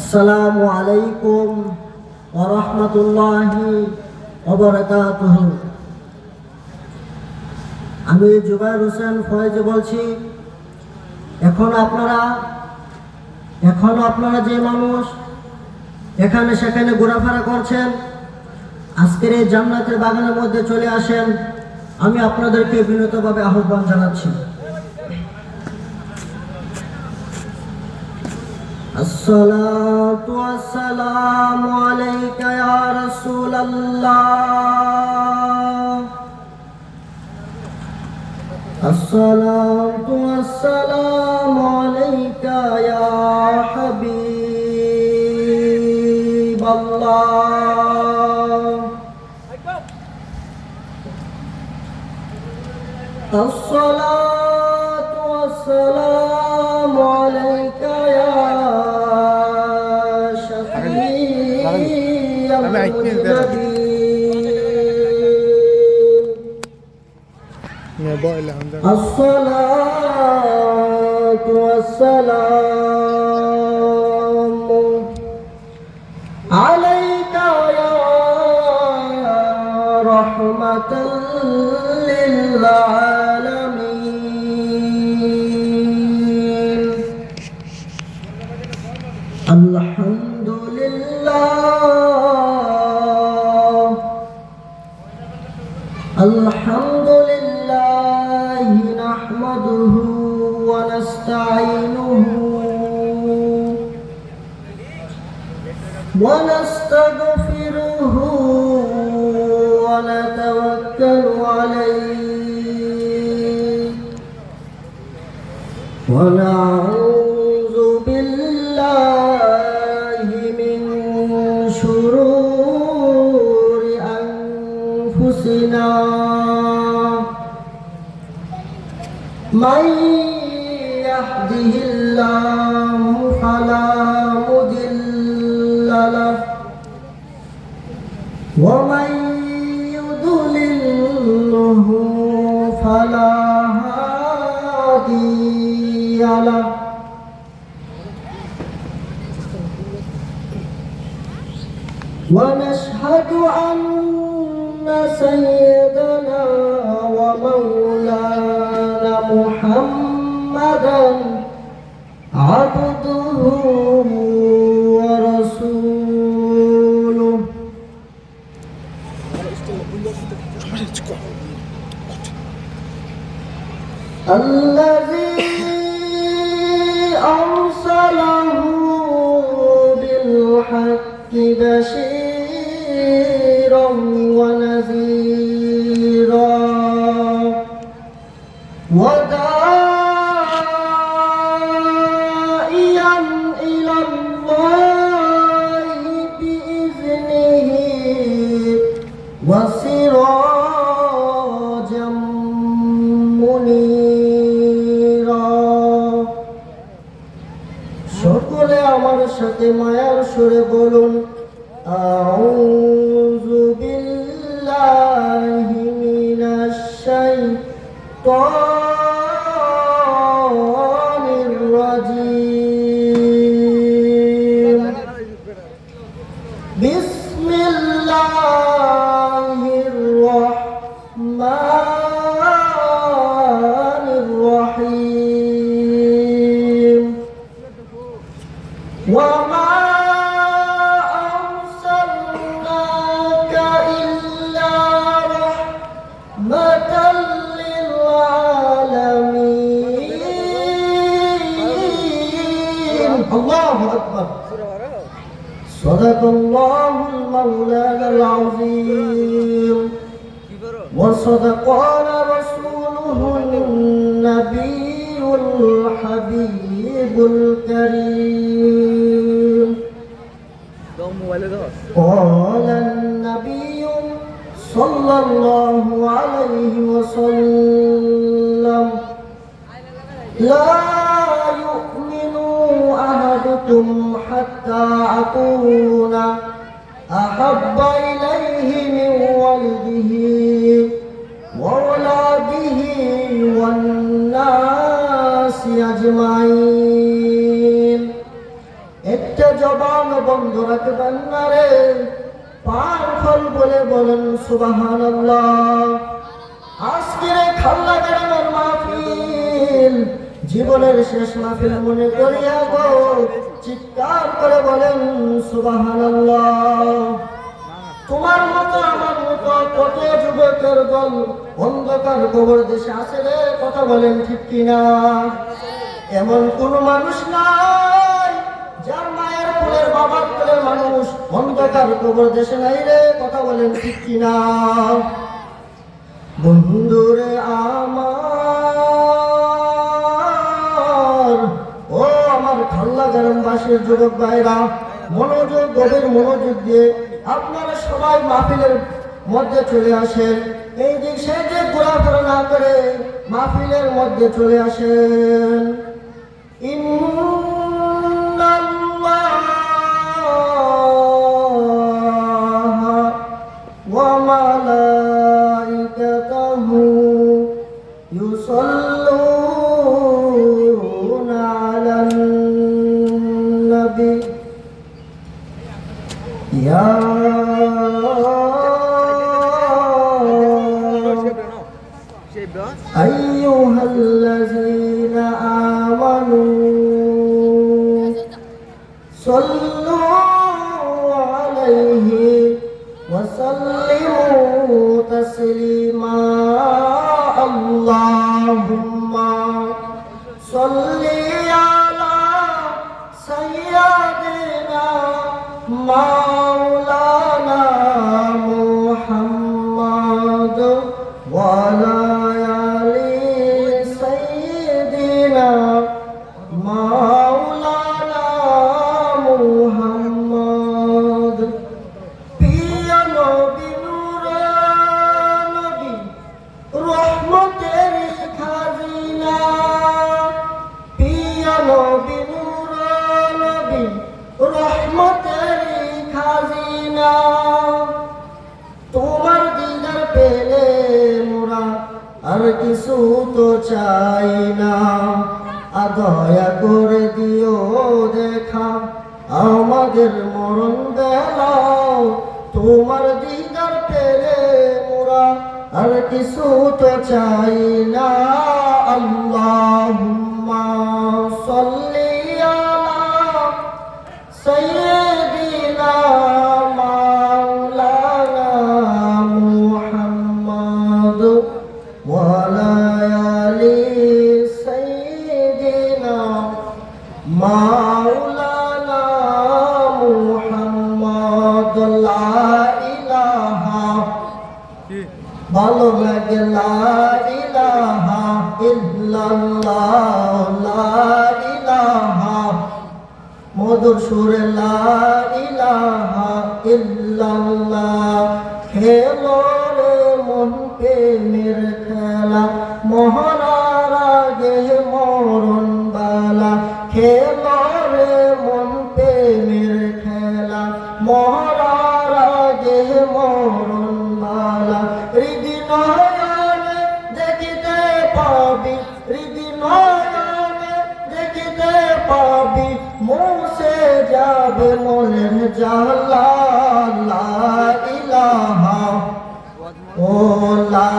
আসসালামু আলাইকুম ওয়া রাহমাতুল্লাহি ওয়া বারাকাতুহু। আমি জুবায়ের হোসেন ফয়েজ বলছি। এখন আপনারা যে মানুষ এখানে সেখানে ঘোরাফেরা করছেন, আজকের এই জান্নাতের বাগানের মধ্যে চলে আসেন। আমি আপনাদেরকে বিনীতভাবে আহ্বান জানাচ্ছি। আসসালাতু ওয়াসসালামু আলাইকা ইয়া রাসূলাল্লাহ। আসসালাতু ওয়াসসালামু আলাইকা ইয়া হাবিবাল্লাহ। আসসালাতু ওয়াসসালামু আলাইকা ইয়া الصلاة والسلام عليك يا رحمة للعالمين. الحمد لله الحمد لله نحمده ونستعينه ونستغفره ونتوكل عليه ونعوذ بالله من شرور أنفسنا. من يهده الله فلا مضل له ومن يضلله فلا هادي له. ونشهد أن سيدنا ومولانا محمدا عبده ورسوله. الذي أرسله بالحق بشيرا ونذيرا وداعيا إلى الله بإذنه وسراجا منيرا. সকলে আমার সাথে মায়ার সুরে বলুন, আউযু বিল্লাহি মিনাশ শাইতানির রাজীম. বিসমিল্লাহির রাহমানির রাহিম. ওয়ামা الله أكبر. صدق الله المولانا العظيم وصدق رسوله النبي الحبيب الكريم. قال النبي صلى الله عليه وسلم لا يؤمن أحدكم حتى أكون أحب إليه من ولده وولده والناس أجمعين. একটা জবান বন্ধ রাখবেন না রে। পার ফল বলে বলেন সুবহানাল্লাহ। আজকের খাল্লা গ্রামের মাহফিল জীবনের শেষ মাহফিল মনে করিয়া গো চিৎকার করে বলেন সুবহানাল্লাহ। তোমার মতো আমার মতো কত যুবকের দল অন্ধকার কবর দেশে আছে রে, কথা বলেন ঠিক কিনা? এমন কোন মানুষ নাই যার মায়ের কোলের বাবার কোলের মানুষ অন্ধকার কবর দেশে নাই রে, কথা বলেন ঠিক কিনা? বন্ধুরে আমার, ও আমার খাল্লা গ্রামবাসীর যুবক ভাইরা, মনোযোগ, গভীর মনোযোগ দিয়ে আপনারা সবাই মাহফিলের মধ্যে চলে আসেন। এই দিক সেই দিক ঘোরাফেরা না করে মাহফিলের মধ্যে চলে আসেন। ইন্নাল্লাহা ওয়া মালাইকাতাহু ইউসাল্লুনা আলান নবী ইয়া আইয়ুহাল্লাযীনা আমানু সাল্লু আলাইহি ওয়া সাল্লিমু তাসলিমা। আল্লাহুম্মা সাল্লি আলা সাইয়্যিদিনা মাওলানা মুহাম্মদ ওয়া আলা আলি সাইয়্যিদিনা মাওলানা মুহাম্মদ। প্রিয় নবী নূরে নবী রহমতের খাজিনা, প্রিয় নবী নূরে নবী রহমতের খাজিনা। তোমার দিদার পেলে মোরা আর কিছু তো চাই না। দয়া করে দিও দেখা আমাদের মরণ বেলা। তোমার দিদার পেলে মোরা আর কিছু তো চাই না। আল্লাহুম্মা সাল্লি আলা সাইয়্যিদিনা মাওলানা মুহাম্মদ ওয়া আলা আলি সাইয়্যিদিনা মাওলানা মুহাম্মদ। লা ইলাহা, ভালো লাগে লা ইলাহা ইল্লাল্লাহ, লা ইলাহা, মধুর সুরে লা ইলাহা ইল্লাল্লাহ। খেলো রে মন প্রেমের খেলা, মহরার আগে মরণ বালা। খেলো রে মন প্রেমের খেলা, মহরার আগে মরণ বালা। হৃদি নয়নে দেখিতে পাবি, হৃদি নয়নে দেখিতে পাবি, মুছে যাবে মনের জ্বালা। লা ইলাহা, ও লা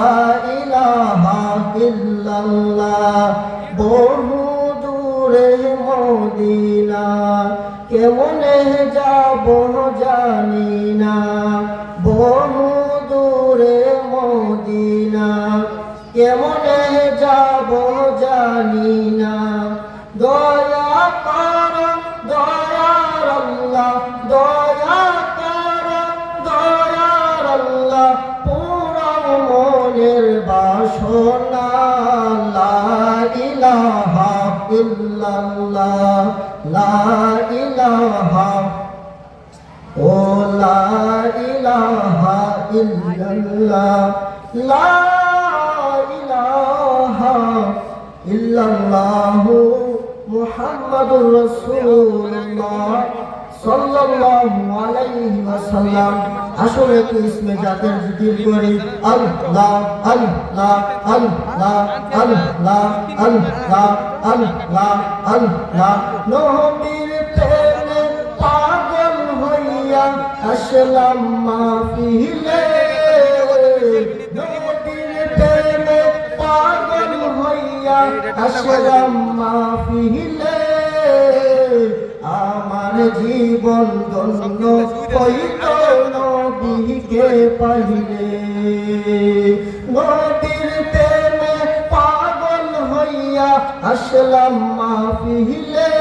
ইলাহা ইল্লাল্লাহ। বহু দূরে মদিনা, কেমনে যাব জানি না। বহু দূরে মদিনা, কেমনে যাব জানি না। দয়া কর দয়ার আল্লাহ, দয়া কর দয়ার আল্লাহ, পুরাও মনের বাসনা। লা ইলাহা ইল্লাল্লাহ, লা ইলাহা, ও লা ইলাহা ইল্লাল্লাহ, লা ইলাহা ইল্লাল্লাহু মুহাম্মাদুর রাসূলুল্লাহ সাল্লাল্লাহু আলাইহি ওয়াসাল্লাম। আসলে কি ইসমে জাতের জিকির করি। আল্লাহ আল্লাহ আল্লাহ আল্লাহ আল্লাহ আল্লাহ আল্লাহ। নবীর প্রেমে পাগল আসলাম মাহফিলে নবীর প্রেমে পাগল হইয়া আসলাম মাহফিলে আমার জীবন ধন্য হইত নবীকে পাইলে নবীর প্রেমে পাগল হইয়া আসলাম মাহফিলে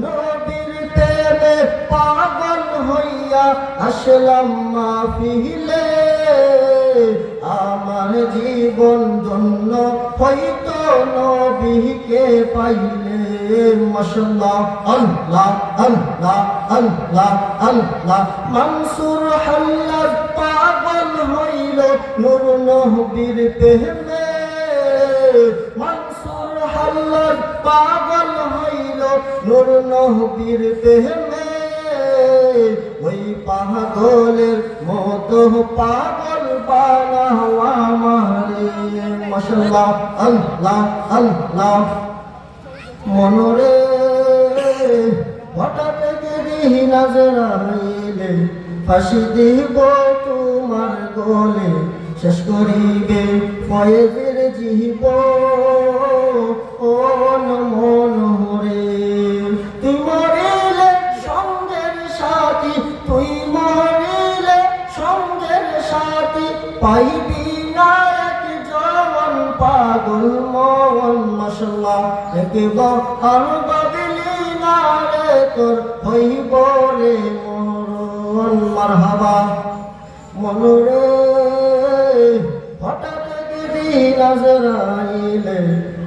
নবীর প্রেমে পাগল হইয়া আসলাম মাহফিলে আমার জীবন ধন্য হইত নবীকে পাইলে মাশাআল্লাহ আল্লাহ আল্লাহ আল্লাহ আল্লাহ মনসুর হাল্লাত পাগল হইল নূর নবীর প্রেমে মনসুর হাল্লাত পাগল হইল নূর নবীর প্রেমে ওই পাগলের মতো পাগল বানাও আমারে মাশাআল্লাহ আল্লাহ আল্লাহ মনরে হঠাৎ গেলি নাজরাইলে ফাঁসি দিব তোমার গলে শেষ করিবে ফয়েজের জীব ও মনরে তুই মরিলে সঙ্গের সাথী তুই মরিলে সঙ্গের সাথী পাইবি না এক জওয়ান পাগল মন মাশাআল্লাহ একবার বদলি না রে তোর হইব রে মরণ মারহাবা মনরে হঠাৎ গেলি নাজরাইলে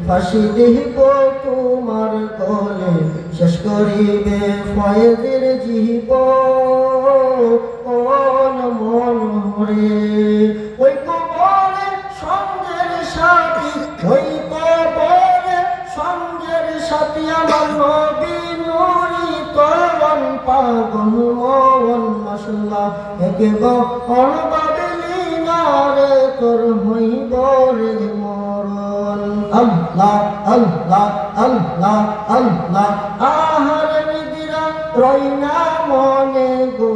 ফাঁসি দিব তোমার গলে শেষ করিবে ফয়েজের জীব মন হরে ওই কবরে সঙ্গের সাথী ওই কবরে সঙ্গের সাথী আমার নবী নুরি তরণ পাগল মন মাশাআল্লাহ একবার বদলি না রে তোর হইব রে মরণ আল্লাহ আল্লাহ আল্লাহ আল্লাহ আহার নিদিরা রইনা মনে গো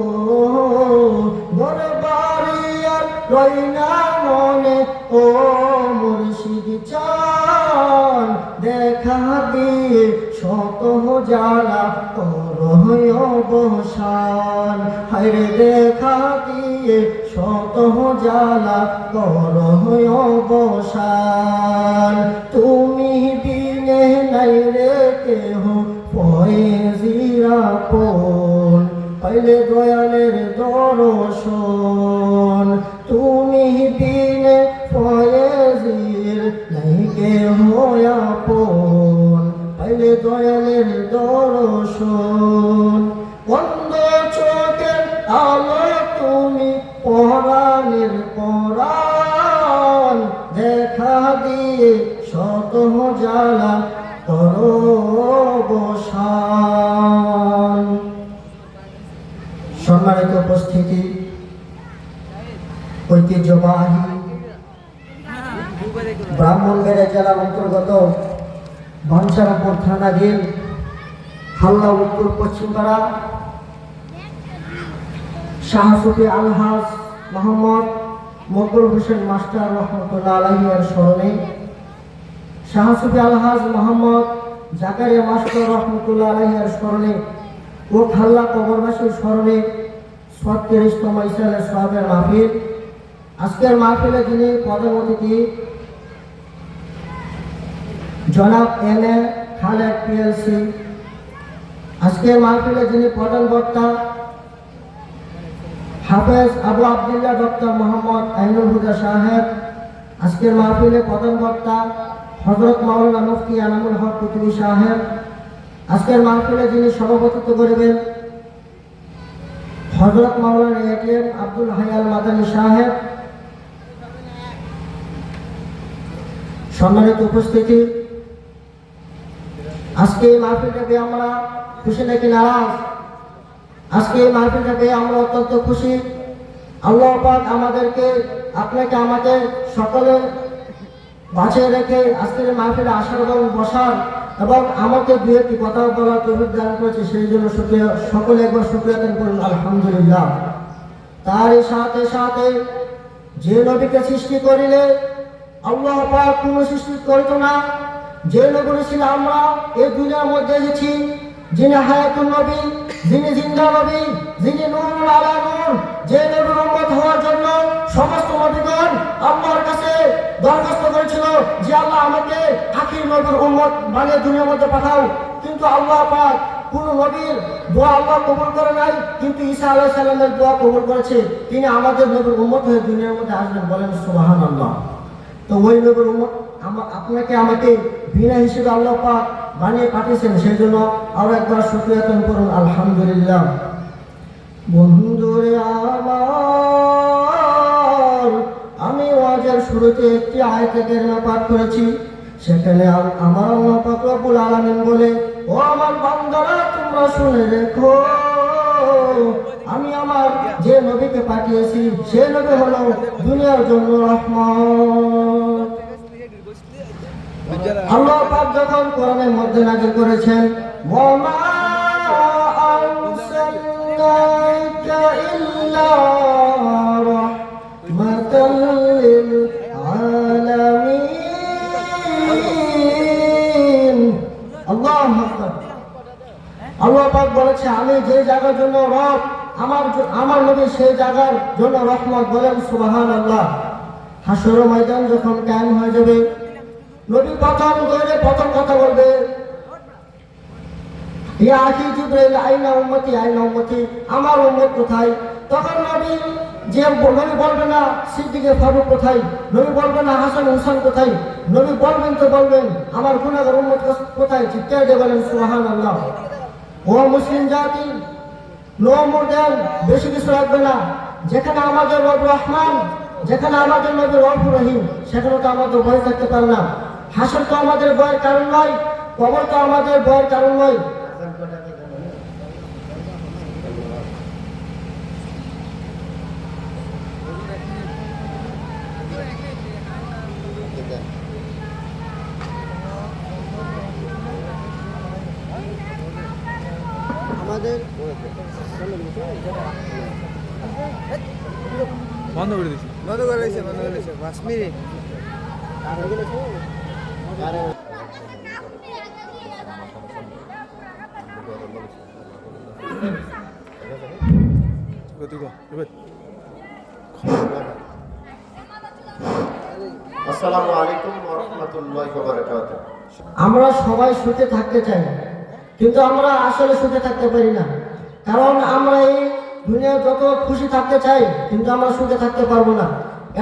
বরবারিয়ার রইনা মনে ও মুর্শিদ চান দেখা দিয়ে শত জ্বালা তোর অবসান হায়রে দেখা দিয়ে শত জ্বালা তোর অবসান তুমি বিনে নাই রে কেহ ফয়েজিরা পন পাইলে দয়ালের দর্শন তুমি বিনে ফয়েজির নাই কেহ আপন পাইলে দয়ালের দর্শন বন্ধ চোখের আলো তুমি পরাণের পরাণ দেখা দিয়ে শত জ্বালা তোর অবসান সম্মানিত উপস্থিতি ঐতিহ্যবাহী ব্রাহ্মণবাড়িয়া জেলার অন্তর্গত বাঞ্ছারামপুর থানাধীন হাল্লা উত্তর পশ্চিমপাড়া শাহ সুফি আলহাজ মোহাম্মদ মকবুল হোসেন মাস্টার রহমতুল্লাহ আলাইহির স্মরণে শাহ সুফি আলহাজ মোহাম্মদ জাকারিয়া মাস্টার রহমতুল্লাহ আলাইহির স্মরণে ও খাল্লা কবরবাসীর স্মরণে ৩৬তম ইসরায়েলের সোহাবের মাহফিল। আজকের মাহফিলে যিনি প্রধান অতিথি জনাব এম.এ. খালেদ পিএলসি। আজকের মাহফিলে যিনি প্রধান বক্তা হাফেজ আবু আবদুল্লাহ ডক্টর মোহাম্মদ আইনুল হুদা সাহেব। আজকের মাহফিলে প্রধান বক্তা হযরত মাওলানা মুফতি আনামুল হক কুতুবী সাহেব। আজকের মাহফিলে যিনি সভাপতিত্ব করবেন হযরত মাওলানা এটিএম আব্দুল হায়াল মাদানী সাহেব। সম্মানিত উপস্থিতি, আজকে এই মাহফিলটাকে আমরা খুশি নাকি নারাজ? আজকে এই মাহফিলটাকে আমরা অত্যন্ত খুশি। আল্লাহ পাক আমাদেরকে, আপনাকে, আমাকে সকলে বাঁচিয়ে রেখে আজকের মাহফিলে আসার এবং বসার এবং আমাকে দু একটি কথা বলার তৌফিক দান করেছে, সেই জন্য শুকরিয়া, সকলে একবার শুকরিয়া দান করুন আলহামদুলিল্লাহ। তারই সাথে সাথে যে নবীকে সৃষ্টি করিলে আল্লাহ পাক কোনো সৃষ্টি করিত না, যে নবী ছিল আমরা এই দুনিয়ার মধ্যে এসেছি, যিনি হায়াতুন নবী, যিনি জিন্দা নবী, যিনি নূরুল আলা নূর, যে নবীর উম্মত হওয়ার জন্য সমস্ত নবীগণ আল্লাহর কাছে দরখাস্ত করেছিল যে আল্লাহ আমাকে আখির নবীর উম্মত বানিয়ে দুনিয়ার মধ্যে পাঠাও। কিন্তু আল্লাহ পাক কোন নবীর দোয়া আল্লাহ কবুল করে নাই, কিন্তু ঈসা আলাইহিস সালামের দোয়া কবুল করেছে, তিনি আমাদের নবীর উম্মত হয়ে দুনিয়ার মধ্যে আসবেন। বলেন সুবহানাল্লাহ। তো ওই নবীর উম্মত আপনাকে আমাকে বিনা হিসেবে আল্লাহ পাক বানিয়ে পাঠিয়েছেন, সেই জন্য আরো একবার শুকরিয়া করুন আলহামদুলিল্লাহ। বন্ধুরে আমার, আমি ওয়াজের শুরুতে একটি আয়াত কারিমা পাঠ করেছি, সেখানে আমার আল্লাহ পাক রব্বুল আলামিন বলে, ও আমার বান্দারা তোমরা শুনে রেখো, আমি আমার যে নবীকে পাঠিয়েছি সে নবী হলো দুনিয়ার জন্য রহমত। আল্লাহ পাক যখন কোরআনের মধ্যে নাযিল করেছেন, ওয়ামা আরসালনাকা ইল্লা রাহমাতাল লিল আলামিন। আল্লাহু আকবার। আল্লাহ পাক বলেছে আমি যে জায়গার জন্য রব, আমার নবী সেই জায়গার জন্য রহমত। বলেন সুবহানাল্লাহ। হাসরের ময়দান যখন কায়েম হয়ে যাবে, নবী প্রথম কথা বলবে, ইয়া আখি জিবরাইল আইনা উম্মতি আইনা উম্মতি, আমার উম্মত কোথায়? তখন নবী বলবে না সিদ্দিকে ফারুক কোথায়, নবী বলবে না হাসান হুসাইন কোথায়, নবী বলবেন তো বলবেন আমার গুনাহগার উম্মত কোথায়? চিৎকার দিয়ে বলেন সুবহানাল্লাহ। ও মুসলিম জাতি, নম্বর দেন, বেশি কিছু রাখবে না। যেখানে আমাদের রব রহমান, যেখানে আমাদের নবী রব্বুর রহিম, সেখানে তো আমাদের ভয় থাকতে পারে না। হাসর তো আমাদের ভয়ের কারণ নয়, কবর তো আমাদের ভয়ের কারণ নয়। আমাদের বন্ধ করে দিয়েছে 5 মিনিট। আসসালামু আলাইকুম ওয়া রাহমাতুল্লাহি ওয়া বারাকাতুহু। আমরা সবাই সুখে থাকতে চাই, কিন্তু আমরা আসলে সুখে থাকতে পারি না। কারণ আমরা এই দুনিয়া যত খুশি থাকতে চাই, কিন্তু আমরা সুখে থাকতে পারবো না।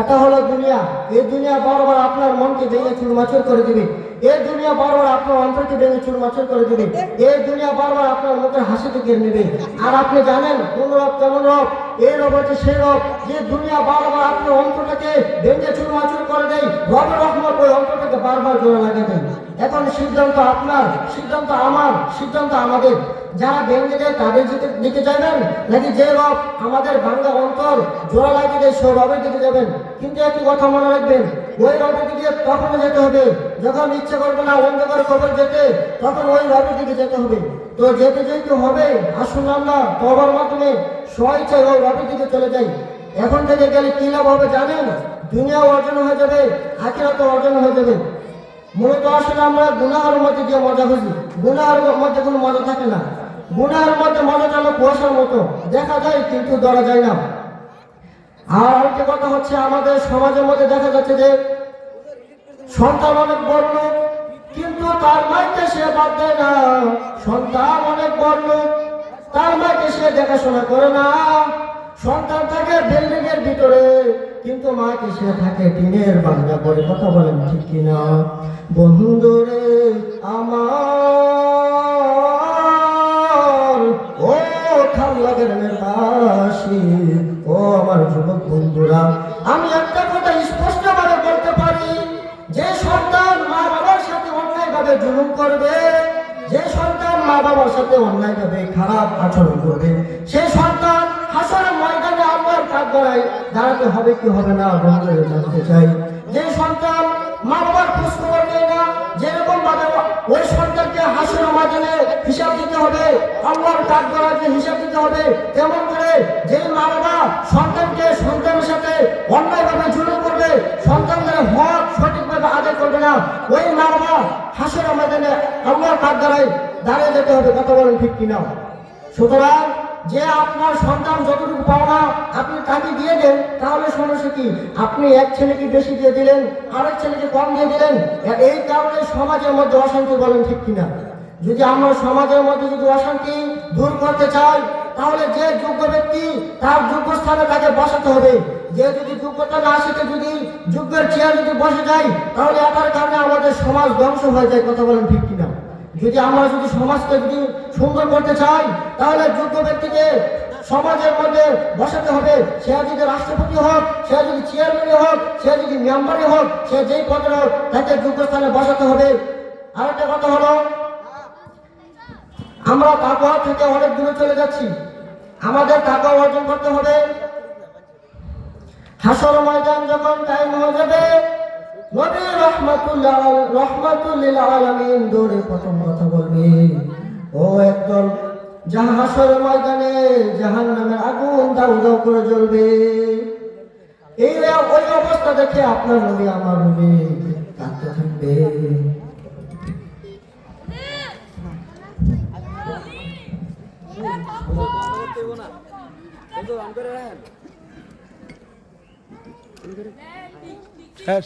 এটা হলো দুনিয়া। এই দুনিয়া বারবার আপনার মনকে ভেঙে চুরমাচুর করে দিবে, এই দুনিয়া বারবার আপনার অন্তরকে ভেঙে চুরমাচুর করে দিবে, এই দুনিয়া বারবার আপনার মুখের হাসিতে কেড়ে নেবে। আর আপনি জানেন কোন রব কেমন রব? এই রব হচ্ছে সেই রব যে দুনিয়া বারবার আপনার অন্তরটাকে ভেঙে চুরমাচুর করে দেয়, রবের রহমত ওই অন্তরটাকে বারবার জোড়া লাগে দেয়। এখন সিদ্ধান্ত আপনার, সিদ্ধান্ত আমার, সিদ্ধান্ত আমাদের। যারা ভেঙে দেয় তাদের দিকে যাবেন, নাকি যে রব আমাদের ভাঙ্গা অন্তর জোড়া লাগিয়ে দেয় সেই রবের দিকে যাবেন? কিন্তু একটি কথা মনে রাখবেন, ওই রবের দিকে তখনও যেতে হবে যখন ইচ্ছে করবে না অন্ধকার কবর যেতে, তখন ওই রবের দিকে যেতে হবে। তো যেতে যেতে হবে, আসুন আমরা তওবার মাধ্যমে স্বেচ্ছায় ওই রবের দিকে চলে যাই। এখন থেকে গেলে কি লাভ হবে জানেন? দুনিয়া অর্জন হয়ে যাবে, আখিরাত অর্জন হয়ে যাবে। মূলত আসলে আমরা গুনাহের মধ্যে দিয়ে মজা খুঁজি, গুনাহের মধ্যে কোনো মজা থাকে না। গুনাহের মধ্যে মজা হলো কুয়াশার মতো, দেখা যায় কিন্তু ধরা যায় না। আর আরেকটা কথা হচ্ছে, আমাদের সমাজের মধ্যে দেখা যাচ্ছে যে সন্তান অনেক বড় লোক, কিন্তু তার মাকে সে বাদ দেয় না। সন্তান অনেক বড় লোক, তার মাকে সে দেখাশোনা করে না। সন্তান থাকে বিল্ডিং এর ভিতরে, কিন্তু মাকে সে থাকে টিনের বাংলা করে। কথা বলেন ঠিক কিনা? বন্ধুরে আমার, ও খাল্লা গ্রামের বাসী, ও আমার যুবক বন্ধুরা, আমি একটা কথা স্পষ্টভাবে বলতে পারি, যে সন্তান মা বাবার সাথে অন্যায়ভাবে জুলুম করবে, যে সন্তান মা বাবার সাথে অন্যায়ভাবে খারাপ আচরণ করবে, সেই সন্তান হাসরের ময়দানে আল্লাহর কাঠগড়ায় দাঁড়াতে হবে কি হবে না? বন্ধুরা জানতে চাই, যে সন্তান মা বাবার খোঁজ খবর নেয় না, যেরকম ভাবে ওই সন্তানকে ময়দানে হিসাব দিতে হবে, আল্লাহর কাঠগড়ায় হিসাব দিতে হবে। তেমন করে যে মা বাবা সন্তানকে সন্তানের সাথে অন্যায়ভাবে জুলুম করবে, সন্তানদের হক সঠিকভাবে আদায় করবে না, ওই মা বাবা হাসরের ময়দানে আল্লাহর কাঠগড়ায় দাঁড়িয়ে যেতে হবে। কথা বলেন ঠিক কিনা? সুতরাং যে আপনার সন্তান যতটুকু পাওনা আপনি তাকে দিয়ে দেন, তাহলে সমস্যা কি? আপনি এক ছেলেকে বেশি দিয়ে দিলেন, আরেক ছেলেকে কম দিয়ে দিলেন, এই কারণে সমাজের মধ্যে অশান্তি। বলেন ঠিক কিনা? যদি আমরা সমাজের মধ্যে যদি অশান্তি দূর করতে চাই, তাহলে যে যোগ্য ব্যক্তি তার যোগ্য স্থানে তাকে বসাতে হবে। যে যদি যোগ্যতা না শিখে যদি যোগ্যের চেয়ার যদি বসে যায়, তাহলে এটার কারণে আমাদের সমাজ ধ্বংস হয়ে যায়। কথা বলেন ঠিক কিনা? যদি আমরা যদি সমাজকে যদি সুন্দর করতে চাই, তাহলে যোগ্য ব্যক্তিকে সমাজের মধ্যে বসাতে হবে। সে যদি রাষ্ট্রপতি হোক, সে যদি চেয়ারম্যানই হোক, সে যদি মেম্বারই হোক, সে যেই পদে হোক, তাকে যোগ্য স্থানে বসাতে হবে। আরেকটা কথা হলো, আমরা তাকওয়া থেকে অনেক দূরে চলে যাচ্ছি। আমাদের তাকওয়া অর্জন করতে হবে। হাসর ময়দান যখন টাইম হয়ে যাবে, নবী রহমাতুল্লিল আলামিন দৌড়ে প্রথম কথা বলবে, ও একদল হাসর ময়দানে জাহান্নামের আগুন দাউ দাউ করে জ্বলবে। ওই অবস্থা দেখে আপনার নবী আমার নবী কাঁদতে থাকবে। হ্যাঁ